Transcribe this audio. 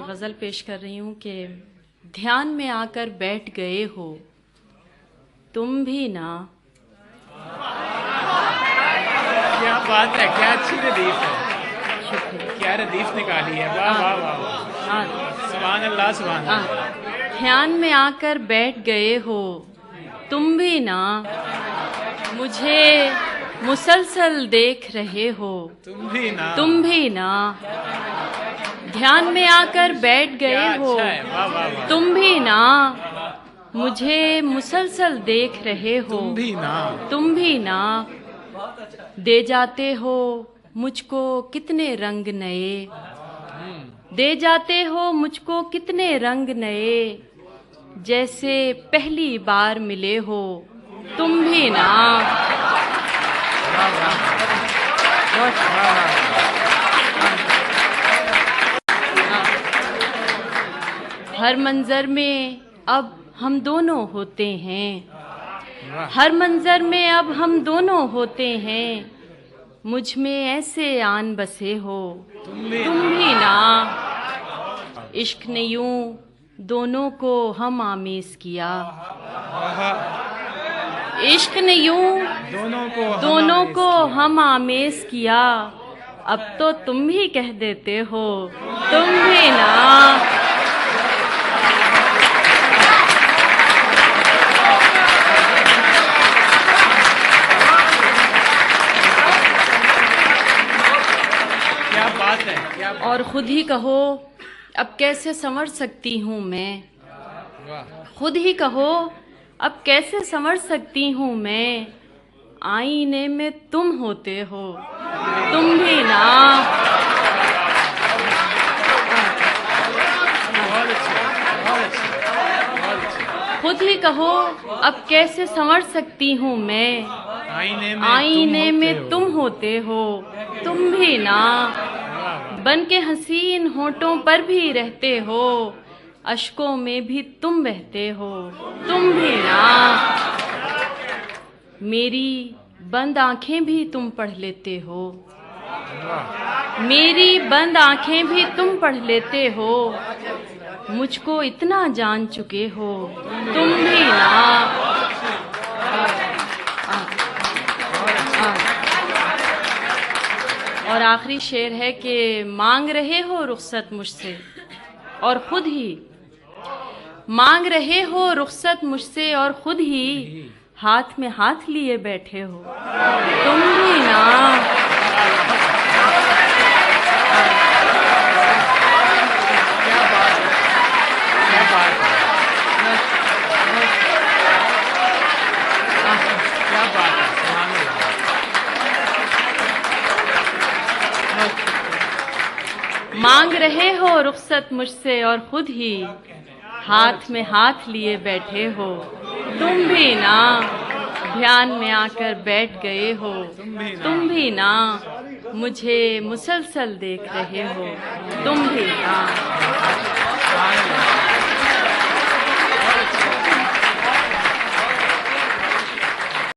गज़ल पेश कर रही हूँ कि ध्यान में आकर बैठ गए हो तुम भी ना। क्या बात है, क्या अच्छी रदीफ है, शुक्रिया। क्या रदीफ निकाली है, वाह वाह वाह, हाँ, सुभान अल्लाह सुभान अल्लाह। हाँ। ध्यान में आकर बैठ गए हो तुम भी ना, मुझे मुसलसल देख रहे हो तुम भी ना, तुम भी ना। ध्यान में आकर बैठ गए क्या हो अच्छा है, वाह वाह वाह। तुम भी ना, मुझे मुसलसल देख रहे हो तुम भी ना, तुम भी ना। दे जाते हो मुझको कितने रंग नए, दे जाते हो मुझको कितने रंग नए, जैसे पहली बार मिले हो तुम भी ना। हर मंजर में अब हम दोनों होते हैं, हर मंजर में अब हम दोनों होते हैं, मुझ में ऐसे आन बसे हो तुम भी ना। इश्क ने यूं दोनों को हम आमेज किया, इश्क ने यूं दोनों को हम आमेज किया, अब तो तुम भी कह देते हो तुम भी ना। क्या बात है, क्या और खुद ही कहो अब कैसे संवर सकती हूँ मैं, खुद ही कहो अब कैसे संवर सकती हूँ मैं, आईने में तुम होते हो तुम भी ना। बहुत अच्छा, बहुत अच्छा, बहुत अच्छा। खुद ही कहो अब कैसे संवर सकती हूँ मैं, आईने में तुम होते हो तुम भी ना। बन के हसीन होठों पर भी रहते हो, अश्कों में भी तुम बहते हो तुम भी ना। मेरी बंद आंखें भी तुम पढ़ लेते हो, मेरी बंद आंखें भी तुम पढ़ लेते हो, मुझको इतना जान चुके हो तुम भी ना। और आखिरी शेर है कि मांग रहे हो रुखसत मुझसे और खुद ही, मांग रहे हो रुखसत मुझसे और खुद ही हाथ में हाथ लिए बैठे हो तुम भी ना। क्या बात है, क्या बात है, क्या बात है, सुभान अल्लाह। मांग रहे हो रुखसत मुझसे और खुद ही हाथ में हाथ लिए बैठे हो तुम भी ना। ध्यान में आकर बैठ गए हो तुम भी ना, मुझे मुसलसल देख रहे हो तुम भी ना।